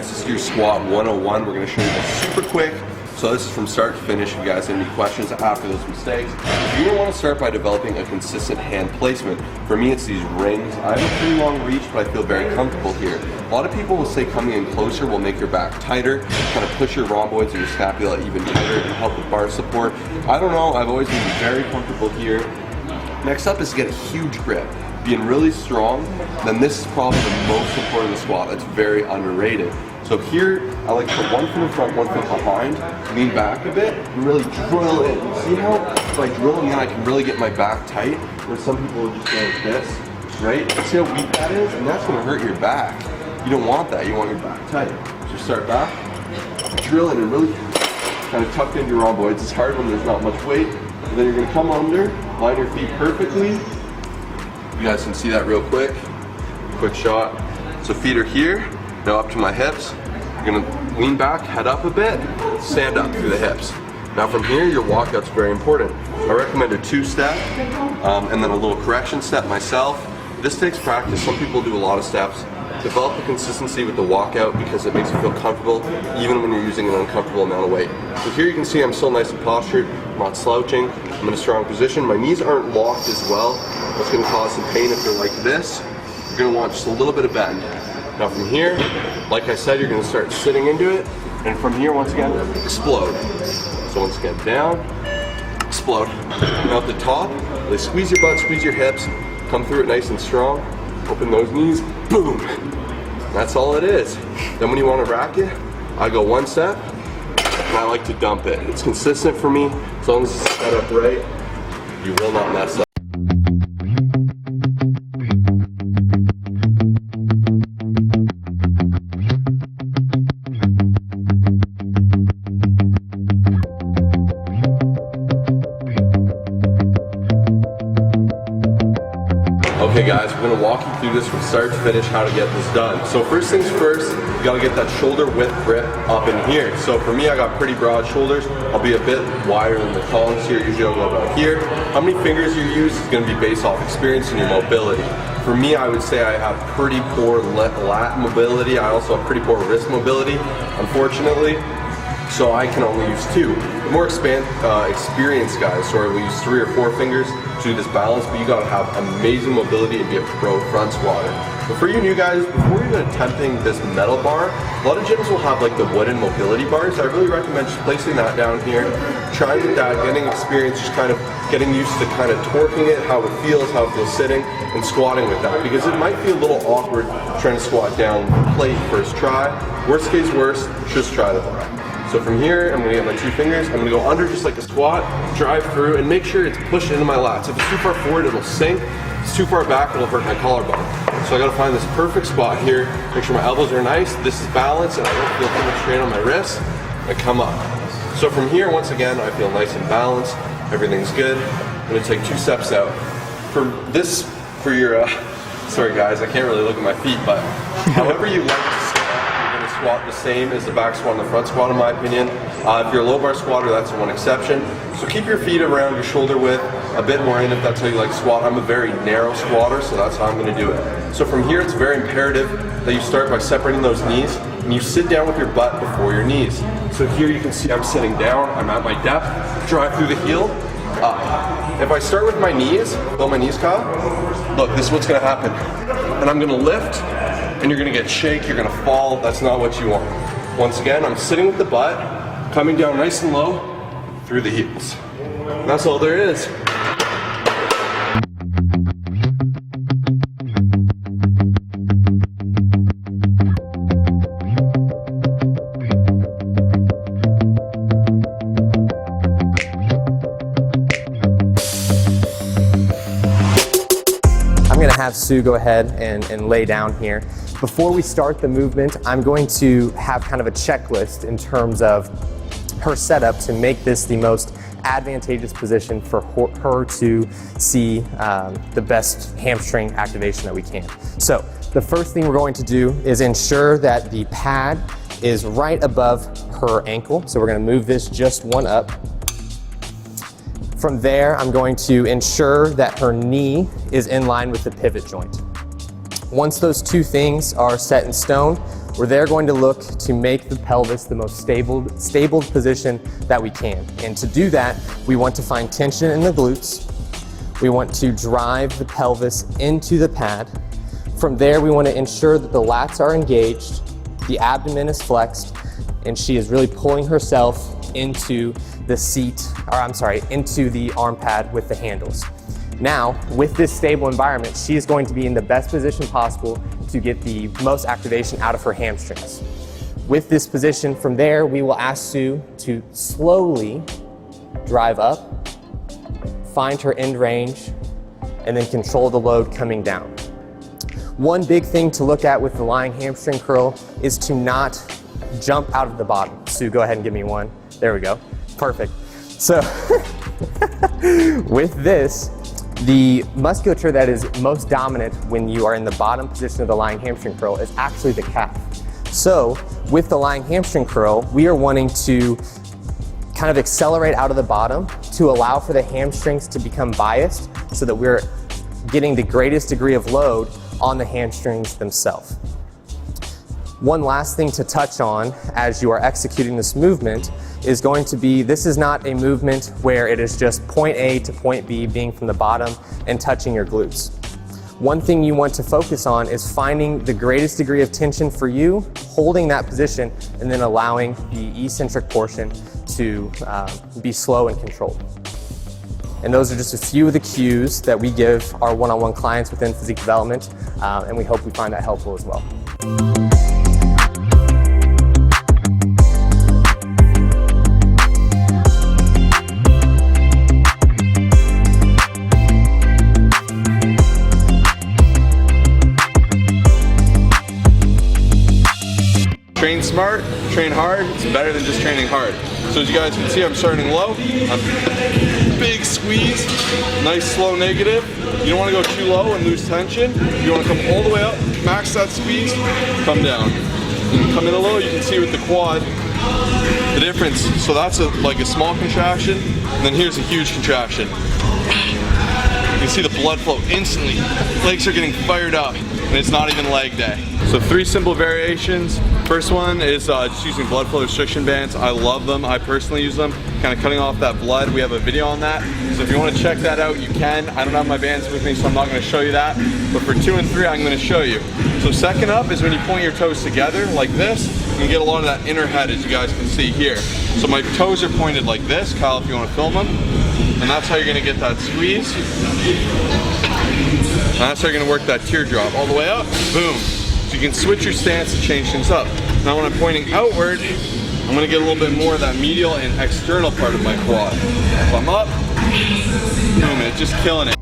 guys, this is your squat 101. We're gonna show you this super quick. So this is from start to finish. If you guys have any questions after those mistakes, you're gonna wanna start by developing a consistent hand placement. For me, it's these rings. I have a pretty long reach, but I feel very comfortable here. A lot of people will say coming in closer will make your back tighter, kind of push your rhomboids or your scapula even tighter and help with bar support. I don't know, I've always been very comfortable here. Next up is to get a huge grip. Being really strong, then this is probably the most important squat. It's very underrated. So here, I like to put one foot in front, one foot behind, lean back a bit, and really drill in. See how if I drill in, I can really get my back tight, where some people will just go like this, right? See how weak that is? And that's gonna hurt your back. You don't want that, you want your back tight. So start back, drill in and really kind of tuck into your rhomboids. It's hard when there's not much weight. And then you're gonna come under, line your feet perfectly. You guys can see that real quick. Quick shot. So feet are here, now up to my hips. You're gonna lean back, head up a bit, stand up through the hips. Now from here, your walkout's very important. I recommend a 2-step and then a little correction step myself. This takes practice. Some people do a lot of steps. Develop a consistency with the walkout because it makes you feel comfortable even when you're using an uncomfortable amount of weight. So here you can see I'm still nice and postured, I'm not slouching, I'm in a strong position. My knees aren't locked as well. That's gonna cause some pain if they're like this. You're gonna want just a little bit of bend. Now from here, like I said, you're gonna start sitting into it, and from here, once again, explode. So once again, down, explode. Now at the top, really squeeze your butt, squeeze your hips, come through it nice and strong, open those knees, boom. That's all it is. Then when you wanna rack it, I go 1 step, and I like to dump it. It's consistent for me, as long as it's set up right, you will not mess up. Okay guys, we're gonna walk you through this from start to finish, how to get this done. So first things first, you gotta get that shoulder width grip up in here. So for me, I got pretty broad shoulders. I'll be a bit wider than the columns here. Usually I'll go about here. How many fingers you use is gonna be based off experience and your mobility. For me, I would say I have pretty poor lat mobility. I also have pretty poor wrist mobility, unfortunately. So I can only use 2. The more experienced guys, so we use 3 or 4 fingers to do this balance, but you gotta have amazing mobility and be a pro front squatter. But for you new guys, before even attempting this metal bar, a lot of gyms will have like the wooden mobility bars. I really recommend just placing that down here, trying that, getting experience, just kind of getting used to kind of torquing it, how it feels sitting, and squatting with that. Because it might be a little awkward trying to squat down plate first try. Worst case worst, just try the bar. So from here, I'm gonna get my 2 fingers, I'm gonna go under just like a squat, drive through, and make sure it's pushed into my lats. If it's too far forward, it'll sink. If it's too far back, it'll hurt my collarbone. So I gotta find this perfect spot here, make sure my elbows are nice, this is balanced, and I don't feel too much strain on my wrists, and come up. So from here, once again, I feel nice and balanced, everything's good. I'm gonna take 2 steps out. For your, sorry guys, I can't really look at my feet, but however you like to squat the same as the back squat and the front squat in my opinion. If you're a low bar squatter, that's the one exception. So keep your feet around your shoulder width, a bit more in if that's how you like to squat. I'm a very narrow squatter, so that's how I'm gonna do it. So from here, it's very imperative that you start by separating those knees, and you sit down with your butt before your knees. So here you can see I'm sitting down, I'm at my depth, drive through the heel, up. If I start with my knees, feel my knees, Kyle? Look, this is what's gonna happen. And I'm gonna lift, and you're gonna get shake, you're gonna fall, that's not what you want. Once again, I'm sitting with the butt, coming down nice and low, through the heels. And that's all there is. I'm gonna have Sue go ahead and lay down here. Before we start the movement, I'm going to have kind of a checklist in terms of her setup to make this the most advantageous position for her to see the best hamstring activation that we can. So the first thing we're going to do is ensure that the pad is right above her ankle. So we're gonna move this just 1 up. From there, I'm going to ensure that her knee is in line with the pivot joint. Once those 2 things are set in stone, we're there going to look to make the pelvis the most stable position that we can. And to do that, we want to find tension in the glutes. We want to drive the pelvis into the pad. From there, we want to ensure that the lats are engaged, the abdomen is flexed, and she is really pulling herself into the seat, or I'm sorry, into the arm pad with the handles. Now, with this stable environment, she is going to be in the best position possible to get the most activation out of her hamstrings. With this position, from there, we will ask Sue to slowly drive up, find her end range, and then control the load coming down. One big thing to look at with the lying hamstring curl is to not jump out of the bottom. Sue, go ahead and give me one. There we go. Perfect. So with this, the musculature that is most dominant when you are in the bottom position of the lying hamstring curl is actually the calf. So with the lying hamstring curl, we are wanting to kind of accelerate out of the bottom to allow for the hamstrings to become biased so that we're getting the greatest degree of load on the hamstrings themselves. One last thing to touch on as you are executing this movement is going to be, this is not a movement where it is just point A to point B being from the bottom and touching your glutes. One thing you want to focus on is finding the greatest degree of tension for you, holding that position, and then allowing the eccentric portion to be slow and controlled. And those are just a few of the cues that we give our one-on-one clients within physique development, and we hope we find that helpful as well. Train smart, train hard, it's better than just training hard. So as you guys can see, I'm starting low. Big squeeze, nice slow negative. You don't want to go too low and lose tension. You want to come all the way up, max that squeeze, come down. And come in a low, you can see with the quad, the difference. So that's like a small contraction, and then here's a huge contraction. You can see the blood flow instantly. Legs are getting fired up, and it's not even leg day. So 3 simple variations. First one is just using blood flow restriction bands. I love them. I personally use them, kind of cutting off that blood. We have a video on that. So if you want to check that out, you can. I don't have my bands with me, so I'm not going to show you that. But for 2 and 3, I'm going to show you. So second up is when you point your toes together like this, you can get a lot of that inner head, as you guys can see here. So my toes are pointed like this. Kyle, if you want to film them. And that's how you're going to get that squeeze. And that's how you're going to work that teardrop. All the way up, boom. So you can switch your stance to change things up. Now when I'm pointing outward, I'm going to get a little bit more of that medial and external part of my quad. If I'm up, boom, it's just killing it.